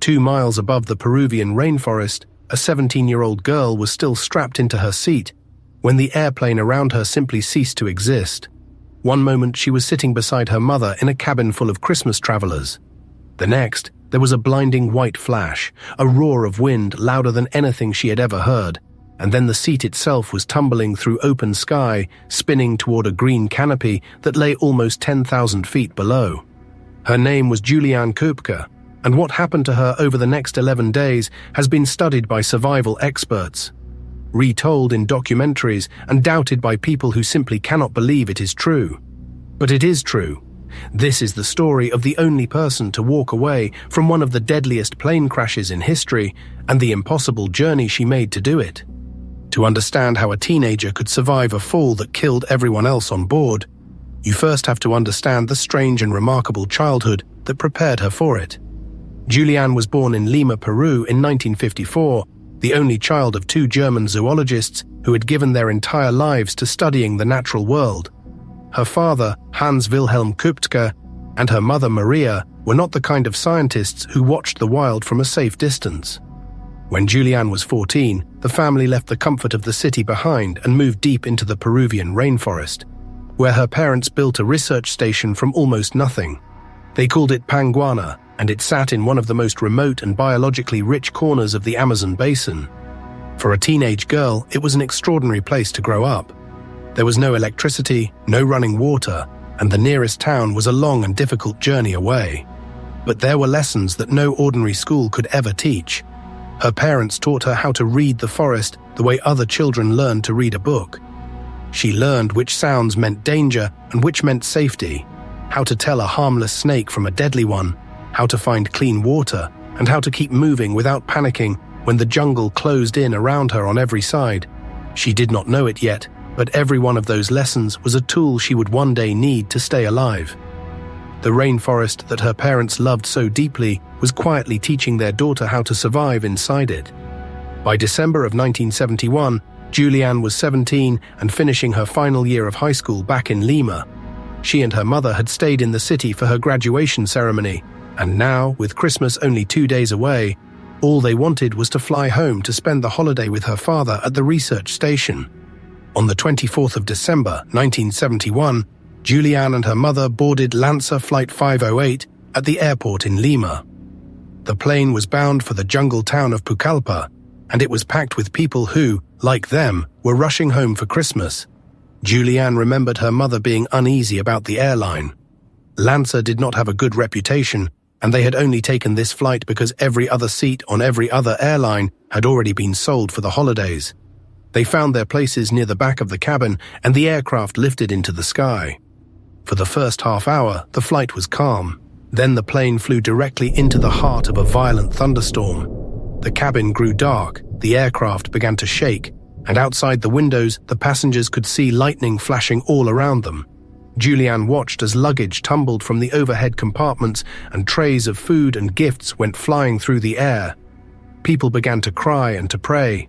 2 miles above the Peruvian rainforest, a 17-year-old girl was still strapped into her seat when the airplane around her simply ceased to exist. One moment she was sitting beside her mother in a cabin full of Christmas travelers. The next, there was a blinding white flash, a roar of wind louder than anything she had ever heard, and then the seat itself was tumbling through open sky, spinning toward a green canopy that lay almost 10,000 feet below. Her name was Julianne Koepke, and what happened to her over the next 11 days has been studied by survival experts, retold in documentaries, and doubted by people who simply cannot believe it is true. But it is true. This is the story of the only person to walk away from one of the deadliest plane crashes in history and the impossible journey she made to do it. To understand how a teenager could survive a fall that killed everyone else on board, you first have to understand the strange and remarkable childhood that prepared her for it. Julianne was born in Lima, Peru in 1954, the only child of 2 German zoologists who had given their entire lives to studying the natural world. Her father, Hans Wilhelm Koepke, and her mother, Maria, were not the kind of scientists who watched the wild from a safe distance. When Julianne was 14, the family left the comfort of the city behind and moved deep into the Peruvian rainforest, where her parents built a research station from almost nothing. They called it Panguana, and it sat in one of the most remote and biologically rich corners of the Amazon basin. For a teenage girl, it was an extraordinary place to grow up. There was no electricity, no running water, and the nearest town was a long and difficult journey away. But there were lessons that no ordinary school could ever teach. Her parents taught her how to read the forest the way other children learned to read a book. She learned which sounds meant danger and which meant safety, how to tell a harmless snake from a deadly one, how to find clean water, and how to keep moving without panicking when the jungle closed in around her on every side. She did not know it yet, but every one of those lessons was a tool she would one day need to stay alive. The rainforest that her parents loved so deeply was quietly teaching their daughter how to survive inside it. By December of 1971, Julianne was 17 and finishing her final year of high school back in Lima. She and her mother had stayed in the city for her graduation ceremony, and now, with Christmas only 2 days away, all they wanted was to fly home to spend the holiday with her father at the research station. On the 24th of December, 1971, Julianne and her mother boarded LANSA Flight 508 at the airport in Lima. The plane was bound for the jungle town of Pucallpa, and it was packed with people who, like them, were rushing home for Christmas. Julianne remembered her mother being uneasy about the airline. LANSA did not have a good reputation, and they had only taken this flight because every other seat on every other airline had already been sold for the holidays. They found their places near the back of the cabin, and the aircraft lifted into the sky. For the first half hour, the flight was calm. Then the plane flew directly into the heart of a violent thunderstorm. The cabin grew dark, the aircraft began to shake, and outside the windows, the passengers could see lightning flashing all around them. Julianne watched as luggage tumbled from the overhead compartments and trays of food and gifts went flying through the air. People began to cry and to pray.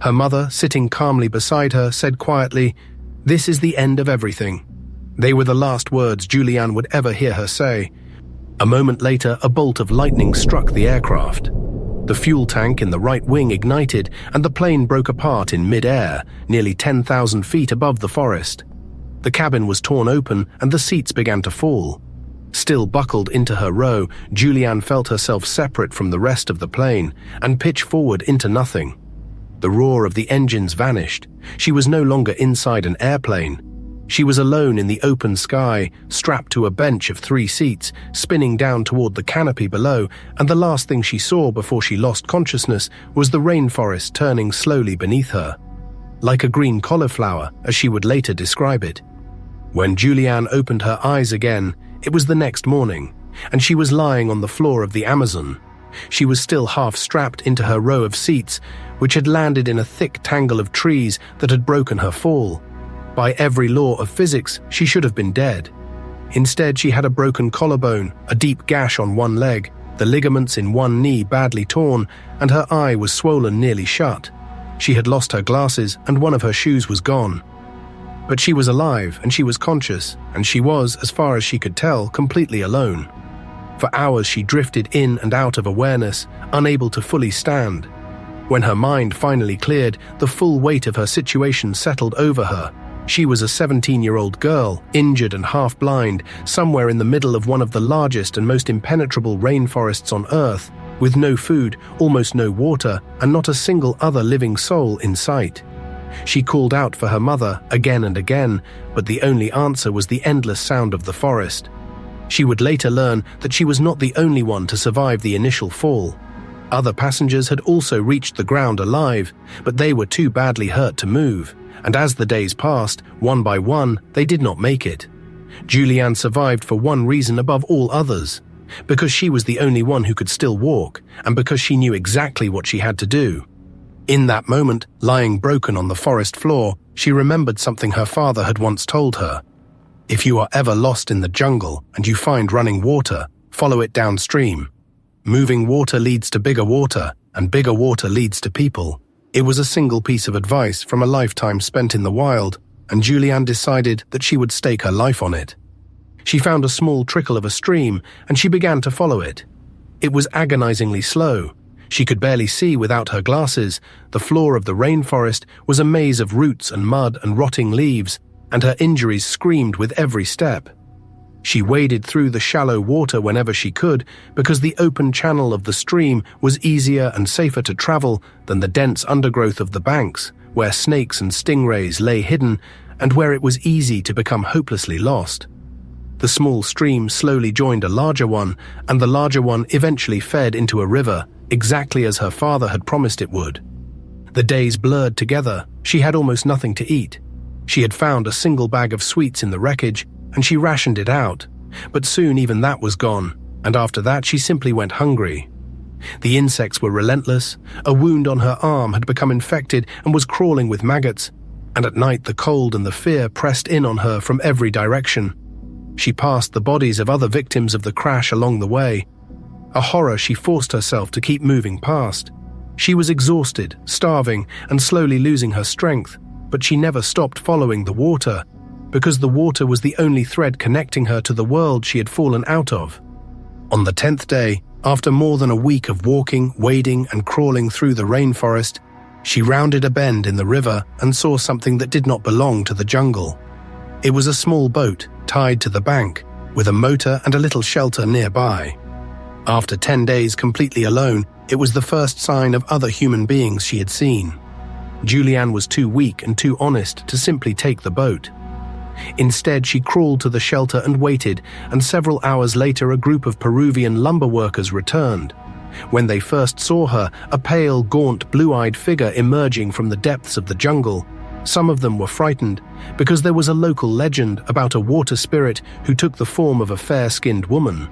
Her mother, sitting calmly beside her, said quietly, "This is the end of everything." They were the last words Julianne would ever hear her say. A moment later, a bolt of lightning struck the aircraft. The fuel tank in the right wing ignited, and the plane broke apart in mid-air, nearly 10,000 feet above the forest. The cabin was torn open, and the seats began to fall. Still buckled into her row, Julianne felt herself separate from the rest of the plane and pitch forward into nothing. The roar of the engines vanished. She was no longer inside an airplane. She was alone in the open sky, strapped to a bench of 3 seats, spinning down toward the canopy below, and the last thing she saw before she lost consciousness was the rainforest turning slowly beneath her. Like a green cauliflower, as she would later describe it. When Julianne opened her eyes again, it was the next morning, and she was lying on the floor of the Amazon. She was still half strapped into her row of seats, which had landed in a thick tangle of trees that had broken her fall. By every law of physics, she should have been dead. Instead, she had a broken collarbone, a deep gash on one leg, the ligaments in one knee badly torn, and her eye was swollen nearly shut. She had lost her glasses, and one of her shoes was gone. But she was alive, and she was conscious, and she was, as far as she could tell, completely alone. For hours she drifted in and out of awareness, unable to fully stand. When her mind finally cleared, the full weight of her situation settled over her. She was a 17-year-old girl, injured and half-blind, somewhere in the middle of one of the largest and most impenetrable rainforests on Earth, with no food, almost no water, and not a single other living soul in sight. She called out for her mother again and again, but the only answer was the endless sound of the forest. She would later learn that she was not the only one to survive the initial fall. Other passengers had also reached the ground alive, but they were too badly hurt to move, and as the days passed, one by one, they did not make it. Julianne survived for one reason above all others, because she was the only one who could still walk, and because she knew exactly what she had to do. In that moment, lying broken on the forest floor, she remembered something her father had once told her. If you are ever lost in the jungle and you find running water, follow it downstream. Moving water leads to bigger water, and bigger water leads to people. It was a single piece of advice from a lifetime spent in the wild, and Julianne decided that she would stake her life on it. She found a small trickle of a stream, and she began to follow it. It was agonizingly slow. She could barely see without her glasses. The floor of the rainforest was a maze of roots and mud and rotting leaves, and her injuries screamed with every step. She waded through the shallow water whenever she could, because the open channel of the stream was easier and safer to travel than the dense undergrowth of the banks, where snakes and stingrays lay hidden, and where it was easy to become hopelessly lost. The small stream slowly joined a larger one, and the larger one eventually fed into a river, exactly as her father had promised it would. The days blurred together. She had almost nothing to eat. She had found a single bag of sweets in the wreckage, and she rationed it out, but soon even that was gone, and after that she simply went hungry. The insects were relentless. A wound on her arm had become infected and was crawling with maggots, and at night the cold and the fear pressed in on her from every direction. She passed the bodies of other victims of the crash along the way. A horror she forced herself to keep moving past. She was exhausted, starving, and slowly losing her strength, but she never stopped following the water, because the water was the only thread connecting her to the world she had fallen out of. On the 10th day, after more than a week of walking, wading, and crawling through the rainforest, she rounded a bend in the river and saw something that did not belong to the jungle. It was a small boat tied to the bank, with a motor and a little shelter nearby. After 10 days completely alone, it was the first sign of other human beings she had seen. Julianne was too weak and too honest to simply take the boat. Instead, she crawled to the shelter and waited, and several hours later a group of Peruvian lumber workers returned. When they first saw her, a pale, gaunt, blue-eyed figure emerging from the depths of the jungle, some of them were frightened, because there was a local legend about a water spirit who took the form of a fair-skinned woman.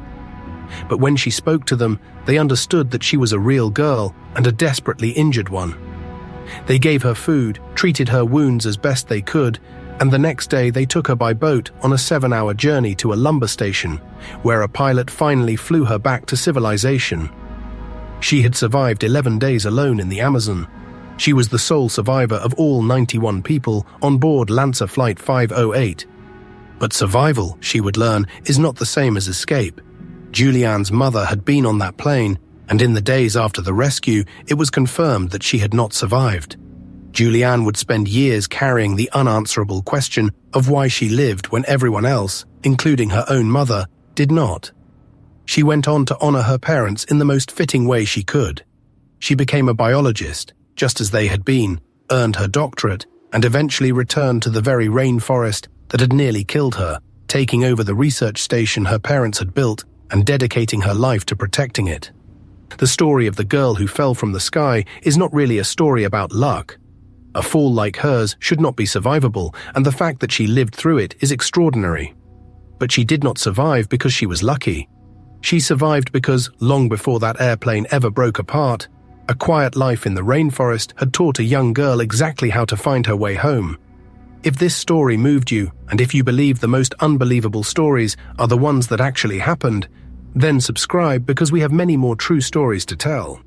But when she spoke to them, they understood that she was a real girl and a desperately injured one. They gave her food, treated her wounds as best they could, and the next day they took her by boat on a 7-hour journey to a lumber station, where a pilot finally flew her back to civilization. She had survived 11 days alone in the Amazon. She was the sole survivor of all 91 people on board LANSA Flight 508. But survival, she would learn, is not the same as escape. Julianne's mother had been on that plane, and in the days after the rescue, it was confirmed that she had not survived. Julianne would spend years carrying the unanswerable question of why she lived when everyone else, including her own mother, did not. She went on to honor her parents in the most fitting way she could. She became a biologist, just as they had been, earned her doctorate, and eventually returned to the very rainforest that had nearly killed her, taking over the research station her parents had built and dedicating her life to protecting it. The story of the girl who fell from the sky is not really a story about luck. A fall like hers should not be survivable, and the fact that she lived through it is extraordinary. But she did not survive because she was lucky. She survived because, long before that airplane ever broke apart, a quiet life in the rainforest had taught a young girl exactly how to find her way home. If this story moved you, and if you believe the most unbelievable stories are the ones that actually happened, then subscribe, because we have many more true stories to tell.